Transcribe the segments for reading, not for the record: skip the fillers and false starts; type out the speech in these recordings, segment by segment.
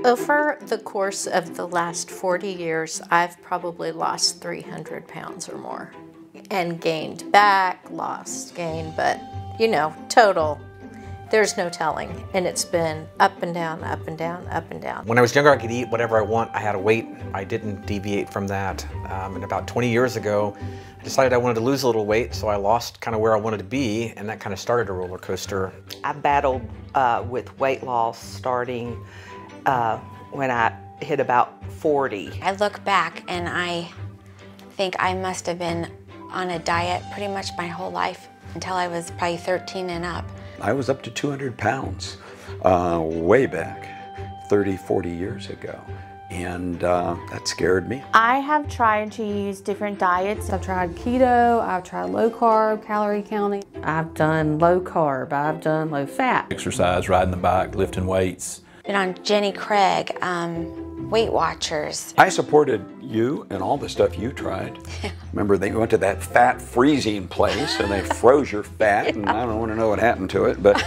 Over the course of the last 40 years, I've probably lost 300 pounds or more and gained back, lost, gained, but you know, total, there's no telling. And it's been up and down, up and down, up and down. When I was younger, I could eat whatever I want. I had a weight. I didn't deviate from that. And about 20 years ago, I decided I wanted to lose a little weight, so I lost kind of where I wanted to be, and that kind of started a roller coaster. I battled with weight loss starting when I hit about 40. I look back and I think I must have been on a diet pretty much my whole life until I was probably 13 and up. I was up to 200 pounds way back 30, 40 years ago. And that scared me. I have tried to use different diets. I've tried keto, I've tried low carb, calorie counting. I've done low carb, I've done low fat. Exercise, riding the bike, lifting weights. Been on Jenny Craig, Weight Watchers. I supported you and all the stuff you tried. Remember, they went to that fat freezing place and they froze your fat, and I don't want to know what happened to it, but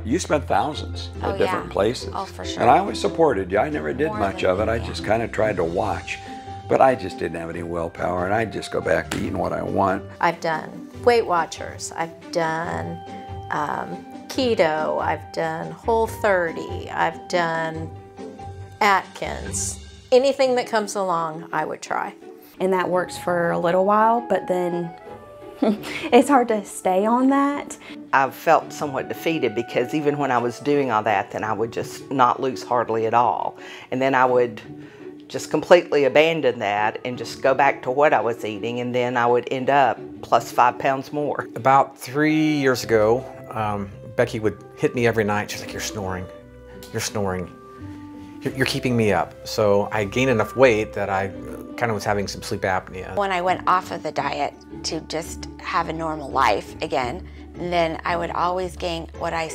you spent thousands at different places. Oh, for sure. And I always supported you. I never did much of it. I just kind of tried to watch, but I just didn't have any willpower, and I'd just go back to eating what I want. I've done Weight Watchers, I've done keto, I've done Whole30, I've done Atkins. Anything that comes along, I would try. And that works for a little while, but then it's hard to stay on that. I felt somewhat defeated because even when I was doing all that, then I would just not lose hardly at all. And then I would just completely abandon that and just go back to what I was eating, and then I would end up plus 5 pounds more. About 3 years ago, Becky would hit me every night. She's like, "You're snoring, you're snoring. You're keeping me up." So I gained enough weight that I kind of was having some sleep apnea. When I went off of the diet to just have a normal life again, then I would always gain what I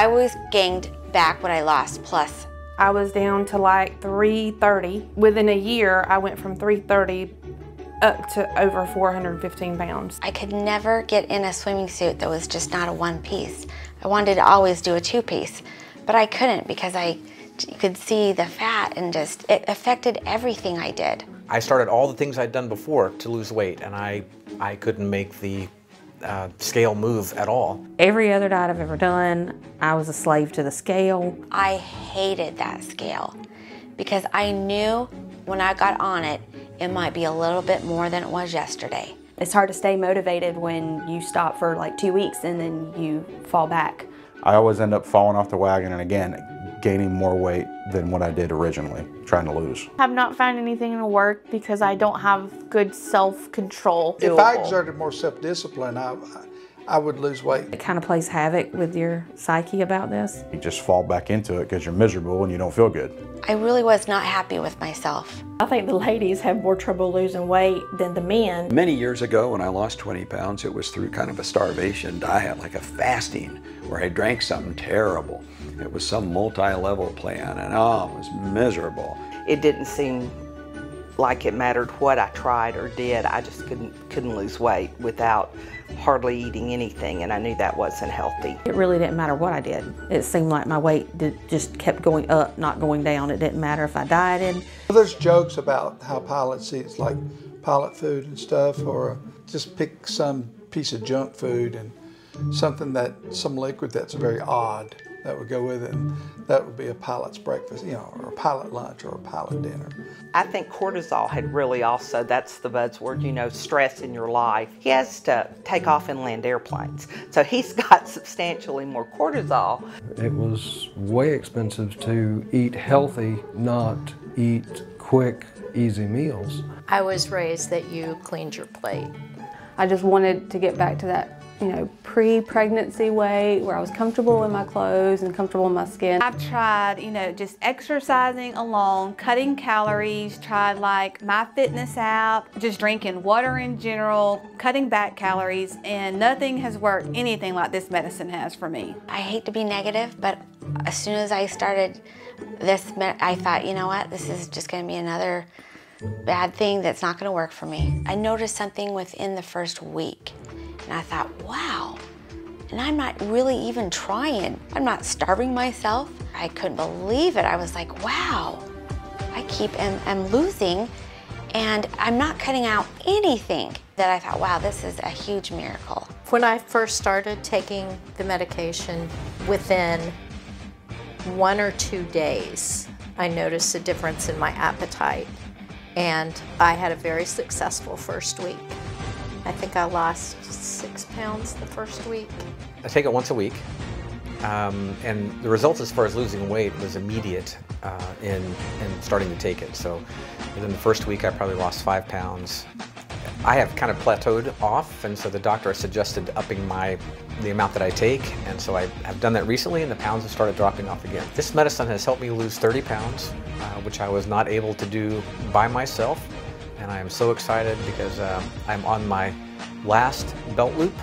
always gained back what I lost plus. I was down to like 330. Within a year, I went from 330 up to over 415 pounds. I could never get in a swimming suit that was just not a one piece. I wanted to always do a two piece, but I couldn't because you could see the fat and just, it affected everything I did. I started all the things I'd done before to lose weight, and I couldn't make the scale move at all. Every other diet I've ever done, I was a slave to the scale. I hated that scale because I knew when I got on it, it might be a little bit more than it was yesterday. It's hard to stay motivated when you stop for like 2 weeks and then you fall back. I always end up falling off the wagon and again, gaining more weight than what I did originally, trying to lose. I've not found anything to work because I don't have good self-control. If I exerted more self-discipline, I would lose weight. It kind of plays havoc with your psyche about this. You just fall back into it because you're miserable and you don't feel good. I really was not happy with myself. I think the ladies have more trouble losing weight than the men. Many years ago, when I lost 20 pounds, it was through kind of a starvation diet, like a fasting, where I drank something terrible. It was some multi-level plan, and oh, it was miserable. It didn't seem like it mattered what I tried or did. I just couldn't lose weight without hardly eating anything, and I knew that wasn't healthy. It really didn't matter what I did. It seemed like my weight just kept going up, not going down. It didn't matter if I dieted. There's jokes about how pilots eat, it's like pilot food and stuff, or just pick some piece of junk food and some liquid that's very odd that would go with it. And that would be a pilot's breakfast, you know, or a pilot lunch or a pilot dinner. I think cortisol had really also, that's the buzzword, you know, stress in your life. He has to take off and land airplanes. So he's got substantially more cortisol. It was way expensive to eat healthy, not eat quick, easy meals. I was raised that you cleaned your plate. I just wanted to get back to that, you know, pre-pregnancy weight where I was comfortable in my clothes and comfortable in my skin. I've tried, you know, just exercising alone, cutting calories, tried like MyFitnessPal, just drinking water in general, cutting back calories, and nothing has worked anything like this medicine has for me. I hate to be negative, but as soon as I started this, I thought, you know what, this is just going to be another bad thing that's not going to work for me. I noticed something within the first week. And I thought, wow, and I'm not really even trying. I'm not starving myself. I couldn't believe it. I was like, wow, I'm losing, and I'm not cutting out anything. That I thought, wow, this is a huge miracle. When I first started taking the medication, within 1 or 2 days, I noticed a difference in my appetite, and I had a very successful first week. I think I lost 6 pounds the first week. I take it once a week, and the results as far as losing weight was immediate in starting to take it. So within the first week, I probably lost 5 pounds. I have kind of plateaued off, and so the doctor suggested upping the amount that I take, and so I have done that recently, and the pounds have started dropping off again. This medicine has helped me lose 30 pounds, which I was not able to do by myself, and I am so excited because I'm on my last belt loop,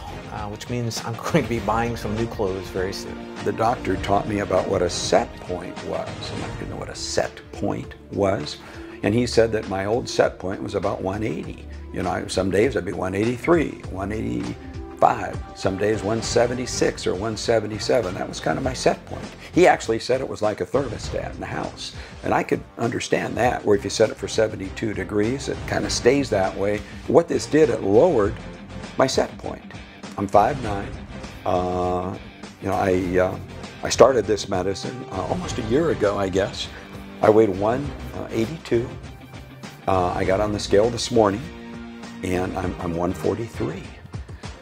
which means I'm going to be buying some new clothes very soon. The doctor taught me about what a set point was, and I didn't know what a set point was, and he said that my old set point was about 180. You know, some days I'd be 183, 185, some days 176 or 177. That was kind of my set point. He actually said it was like a thermostat in the house. And I could understand that, where if you set it for 72 degrees, it kind of stays that way. What this did, it lowered my set point. I'm 5'9". You know, I started this medicine almost a year ago, I guess. I weighed 182. I got on the scale this morning, and I'm 143.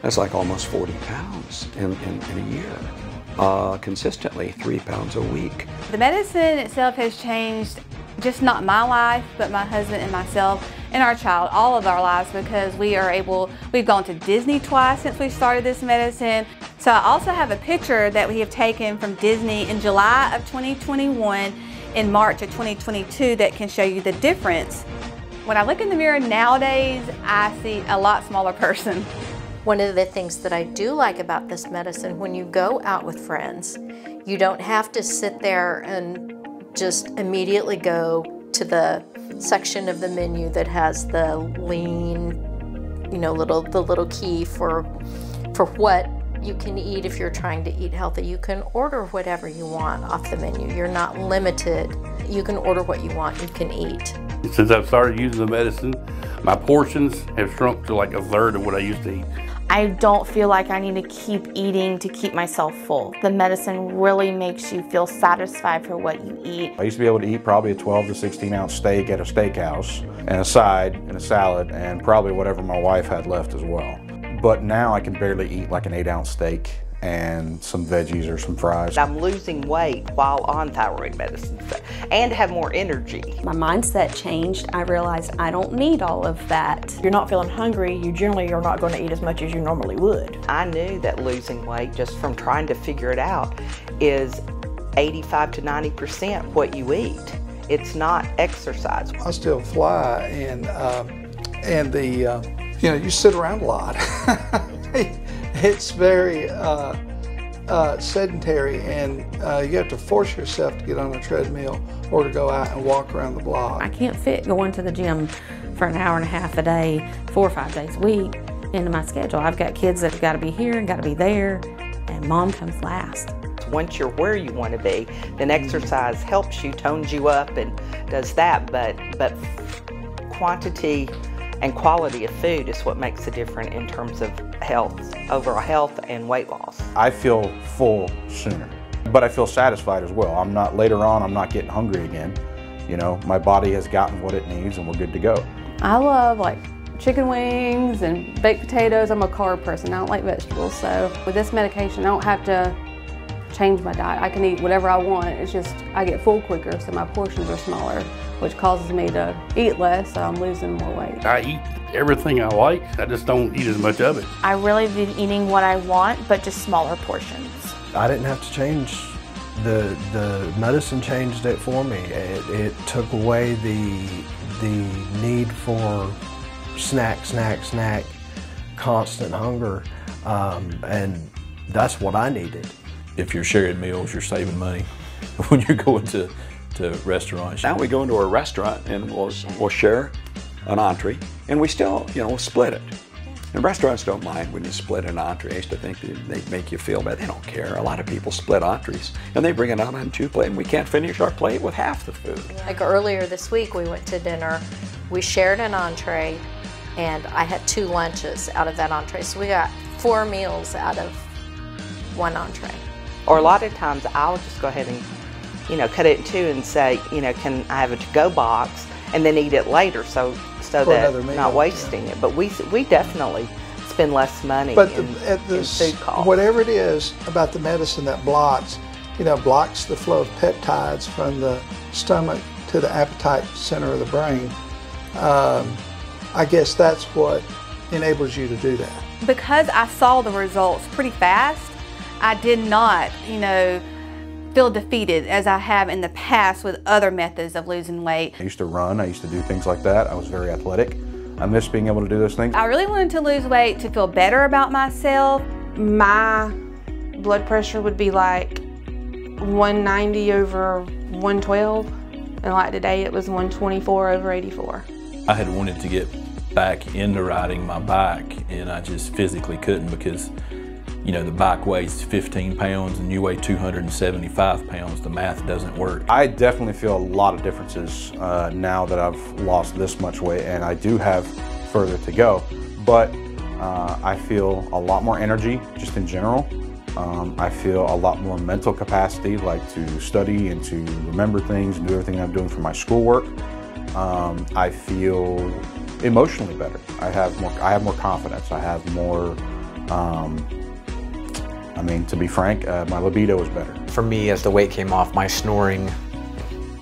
That's like almost 40 pounds in a year. Consistently 3 pounds a week. The medicine itself has changed just not my life, but my husband and myself and our child, all of our lives, because we've gone to Disney twice since we started this medicine. So I also have a picture that we have taken from Disney in July of 2021, in March of 2022, that can show you the difference. When I look in the mirror nowadays, I see a lot smaller person. One of the things that I do like about this medicine, when you go out with friends, you don't have to sit there and just immediately go to the section of the menu that has the lean, you know, the little key for what you can eat if you're trying to eat healthy. You can order whatever you want off the menu. You're not limited. You can order what you want, you can eat. Since I've started using the medicine, my portions have shrunk to like a third of what I used to eat. I don't feel like I need to keep eating to keep myself full. The medicine really makes you feel satisfied for what you eat. I used to be able to eat probably a 12 to 16 ounce steak at a steakhouse, and a side, and a salad, and probably whatever my wife had left as well. But now I can barely eat like an 8-ounce steak and some veggies or some fries. I'm losing weight while on thyroid medicine and have more energy. My mindset changed. I realized I don't need all of that. You're not feeling hungry, you generally are not going to eat as much as you normally would. I knew that losing weight, just from trying to figure it out, is 85 to 90% what you eat. It's not exercise. I still fly, and you know, you sit around a lot. It's very sedentary, and you have to force yourself to get on a treadmill or to go out and walk around the block. I can't fit going to the gym for an hour and a half a day, 4 or 5 days a week into my schedule. I've got kids that have got to be here and got to be there, and mom comes last. Once you're where you want to be, then exercise helps you, tones you up, and does that. But quantity and quality of food is what makes the difference in terms of health, overall health and weight loss. I feel full sooner, but I feel satisfied as well. I'm not, later on, I'm not getting hungry again. You know, my body has gotten what it needs and we're good to go. I love like chicken wings and baked potatoes. I'm a carb person, I don't like vegetables. So with this medication, I don't have to change my diet. I can eat whatever I want. It's just I get full quicker, so my portions are smaller, which causes me to eat less, so I'm losing more weight. I eat everything I like, I just don't eat as much of it. I really been eating what I want, but just smaller portions. I didn't have to change. The medicine changed it for me. It took away the need for snack, constant hunger, and that's what I needed. If you're sharing meals, you're saving money. When you're going to restaurants. Now we go into a restaurant and we'll share an entree, and we still, you know, split it. And restaurants don't mind when you split an entree. I used to think they make you feel bad. They don't care. A lot of people split entrees, and they bring it out on 2 plates, and we can't finish our plate with half the food. Like earlier this week, we went to dinner. We shared an entree, and I had 2 lunches out of that entree. So we got 4 meals out of 1 entree. Or a lot of times I'll just go ahead and, cut it in 2 and say, can I have a to-go box and then eat it later so that I'm not wasting it. But we definitely spend less money in food costs. Whatever it is about the medicine that blocks the flow of peptides from the stomach to the appetite center of the brain, I guess that's what enables you to do that. Because I saw the results pretty fast, I did not, feel defeated as I have in the past with other methods of losing weight. I used to run, I used to do things like that. I was very athletic. I miss being able to do those things. I really wanted to lose weight to feel better about myself. My blood pressure would be like 190 over 112, and like today it was 124 over 84. I had wanted to get back into riding my bike, and I just physically couldn't because the bike weighs 15 pounds and you weigh 275 pounds. The math doesn't work. I definitely feel a lot of differences now that I've lost this much weight, and I do have further to go. But I feel a lot more energy just in general. I feel a lot more mental capacity, like to study and to remember things and do everything I'm doing for my schoolwork. I feel emotionally better. I have more confidence. I have more, to be frank, my libido is better. For me, as the weight came off, my snoring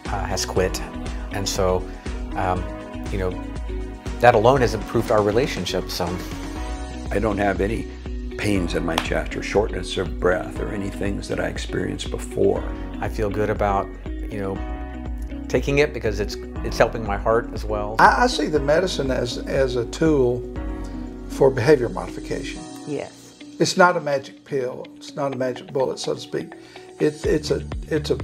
has quit. And so, that alone has improved our relationship some. I don't have any pains in my chest or shortness of breath or any things that I experienced before. I feel good about, taking it because it's helping my heart as well. I see the medicine as a tool for behavior modification. Yes. It's not a magic pill. It's not a magic bullet, so to speak. It's a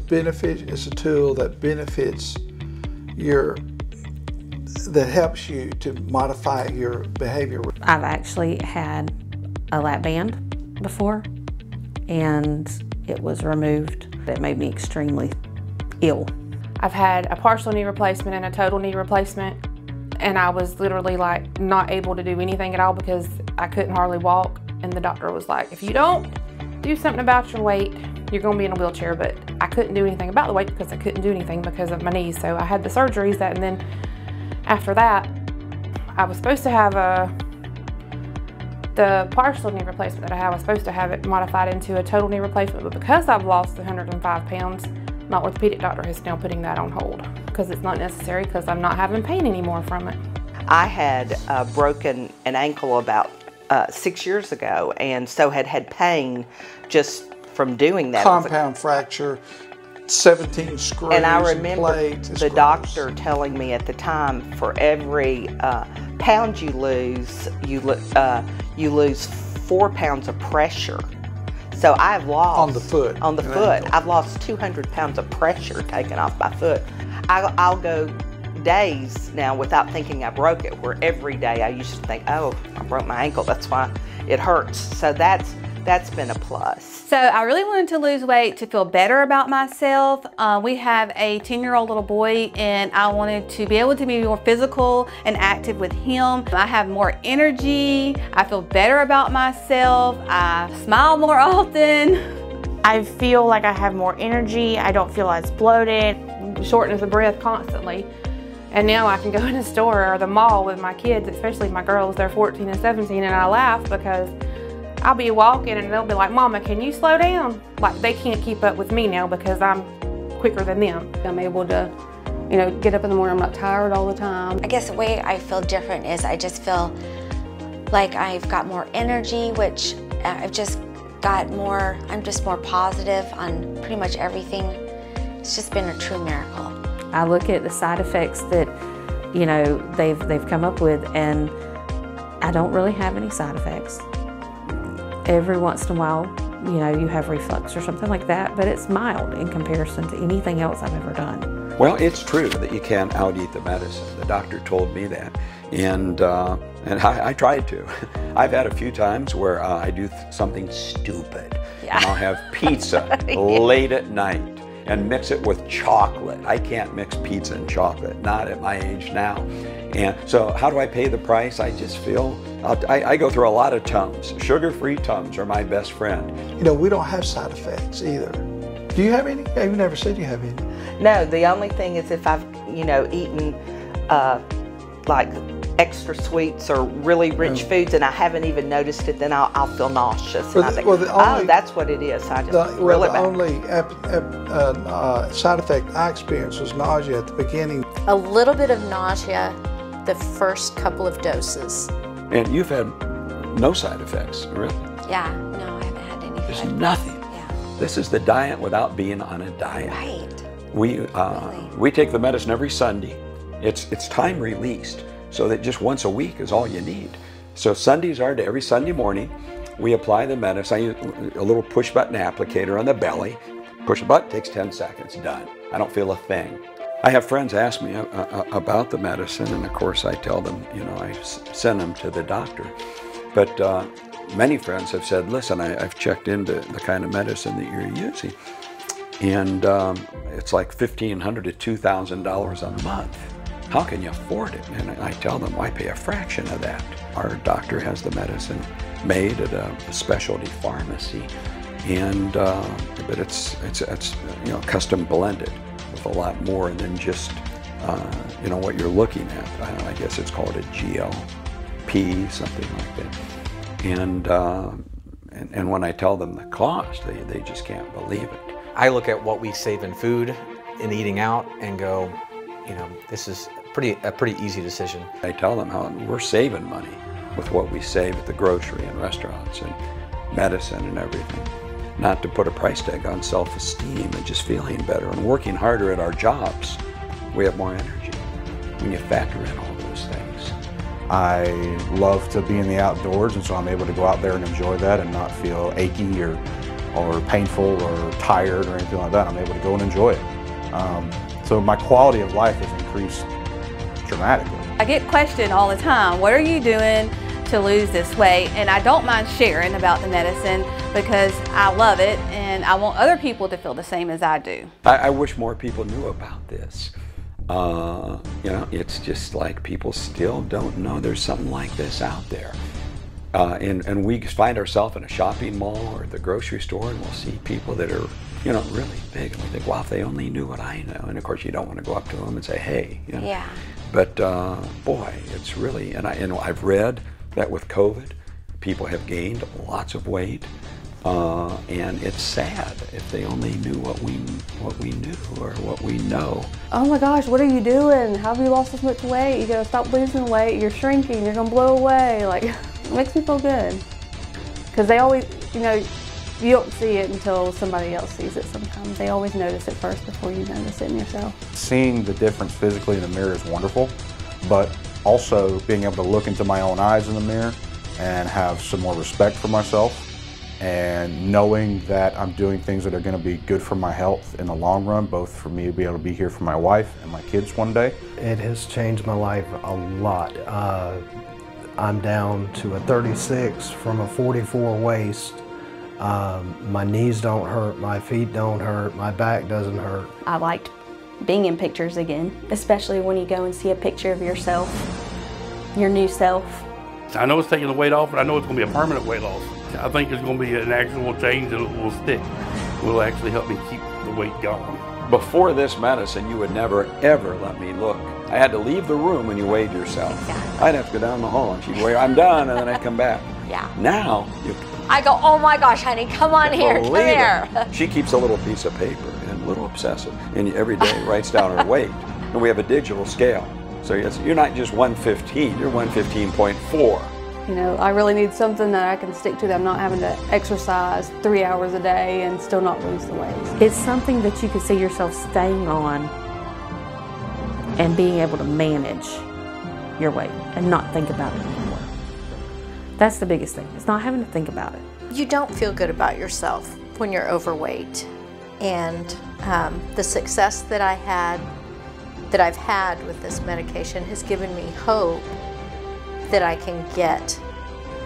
benefit. It's a tool that benefits that helps you to modify your behavior. I've actually had a lap band before, and it was removed. It made me extremely ill. I've had a partial knee replacement and a total knee replacement, and I was literally like not able to do anything at all because I couldn't hardly walk. And the doctor was like, if you don't do something about your weight, you're going to be in a wheelchair. But I couldn't do anything about the weight because I couldn't do anything because of my knees. So I had the surgeries and then after that, I was supposed to have the partial knee replacement that I had, I was supposed to have it modified into a total knee replacement. But because I've lost 105 pounds, my orthopedic doctor is now putting that on hold because it's not necessary because I'm not having pain anymore from it. I had broken an ankle about 6 years ago, and so had pain just from doing that. Compound fracture, 17 screws and I remember plates, the doctor telling me at the time, for every pound you lose 4 pounds of pressure. So I've lost on the foot. On the foot, I've lost 200 pounds of pressure taken off my foot. I'll go days now without thinking I broke it, where every day I used to think, oh, I broke my ankle, that's why it hurts. So that's been a plus. So I really wanted to lose weight to feel better about myself. We have a 10-year-old little boy, and I wanted to be able to be more physical and active with him. I have more energy. I feel better about myself. I smile more often. I feel like I have more energy. I don't feel as bloated. Shortness of breath constantly. And now I can go in a store or the mall with my kids, especially my girls, they're 14 and 17, and I laugh because I'll be walking and they'll be like, Mama, can you slow down? Like they can't keep up with me now because I'm quicker than them. I'm able to, get up in the morning, I'm not tired all the time. I guess the way I feel different is I just feel like I've got more energy, which I've just got more, I'm just more positive on pretty much everything. It's just been a true miracle. I look at the side effects that, they've come up with, and I don't really have any side effects. Every once in a while, you have reflux or something like that, but it's mild in comparison to anything else I've ever done. Well, it's true that you can't out-eat the medicine. The doctor told me that, and I tried to. I've had a few times where I do something stupid, and I'll have pizza late at night and mix it with chocolate. I can't mix pizza and chocolate, not at my age now. And so how do I pay the price? I just feel, I go through a lot of Tums. Sugar-free Tums are my best friend. You know, we don't have side effects either. Do you have any? You've never said you have any. No, the only thing is if I've, you know, eaten like extra sweets or really rich foods and I haven't even noticed it, then I'll feel nauseous. And I think, oh, that's what it is. I just really the only side effect I experienced was nausea at the beginning. A little bit of nausea the first couple of doses. And you've had no side effects, really? Yeah, no, I haven't had any. There's nothing. Yeah. This is the diet without being on a diet. Right. We take the medicine every Sunday. It's time released, so that just once a week is all you need. So Sundays are every Sunday morning, we apply the medicine. I use a little push button applicator on the belly. Push a button, takes 10 seconds, done. I don't feel a thing. I have friends ask me about the medicine, and of course I tell them, you know, I send them to the doctor. But many friends have said, listen, I've checked into the kind of medicine that you're using, and it's like $1,500 to $2,000 a month. How can you afford it? And I tell them, I pay a fraction of that. Our doctor has the medicine made at a specialty pharmacy, and but it's you know, custom blended with a lot more than just you know, what you're looking at. I guess it's called a GLP, something like that. And when I tell them the cost, they just can't believe it. I look at what we save in food, in eating out, and go, you know, this is a pretty easy decision. I tell them how we're saving money with what we save at the grocery and restaurants and medicine and everything. Not to put a price tag on self-esteem and just feeling better and working harder at our jobs. We have more energy when you factor in all those things. I love to be in the outdoors, and so I'm able to go out there and enjoy that and not feel achy or painful or tired or anything like that. I'm able to go and enjoy it. So my quality of life has increased dramatically. I get questioned all the time, what are you doing to lose this weight? And I don't mind sharing about the medicine because I love it and I want other people to feel the same as I do. I wish more people knew about this. You know, it's just like people still don't know there's something like this out there. And we find ourselves in a shopping mall or the grocery store, and we'll see people that are, you know, really big, and we think, wow, if they only knew what I know. And of course, you don't want to go up to them and say, hey, you know. Yeah. But boy, it's really, and I've read that with COVID, people have gained lots of weight, and it's sad if they only knew what we knew or what we know. Oh my gosh, what are you doing? How have you lost this much weight? You gotta stop losing weight. You're shrinking. You're gonna blow away. Like, it makes me feel good. Because they always, you know, you don't see it until somebody else sees it sometimes. They always notice it first before you notice it in yourself. Seeing the difference physically in the mirror is wonderful, but also being able to look into my own eyes in the mirror and have some more respect for myself, and knowing that I'm doing things that are going to be good for my health in the long run, both for me to be able to be here for my wife and my kids one day. It has changed my life a lot. I'm down to a 36 from a 44 waist. My knees don't hurt, my feet don't hurt, my back doesn't hurt. I liked being in pictures again, especially when you go and see a picture of yourself, your new self. I know it's taking the weight off, but I know it's going to be a permanent weight loss. I think there's going to be an actual change that will stick. It will actually help me keep the weight gone. Before this medicine, you would never, ever let me look. I had to leave the room when you weighed yourself. Yeah. I'd have to go down the hall and she'd weigh, I'm done, and then I'd come back. Yeah. Now, I go, oh my gosh, honey, come on here, come here. She keeps a little piece of paper, and a little obsessive, and every day writes down her weight. And we have a digital scale. So you're not just 115, you're 115.4. You know, I really need something that I can stick to, that I'm not having to exercise 3 hours a day and still not lose the weight. It's something that you can see yourself staying on and being able to manage your weight and not think about it anymore. That's the biggest thing. It's not having to think about it. You don't feel good about yourself when you're overweight. And the success that I had that I've had with this medication has given me hope that I can get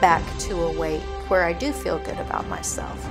back to a weight where I do feel good about myself.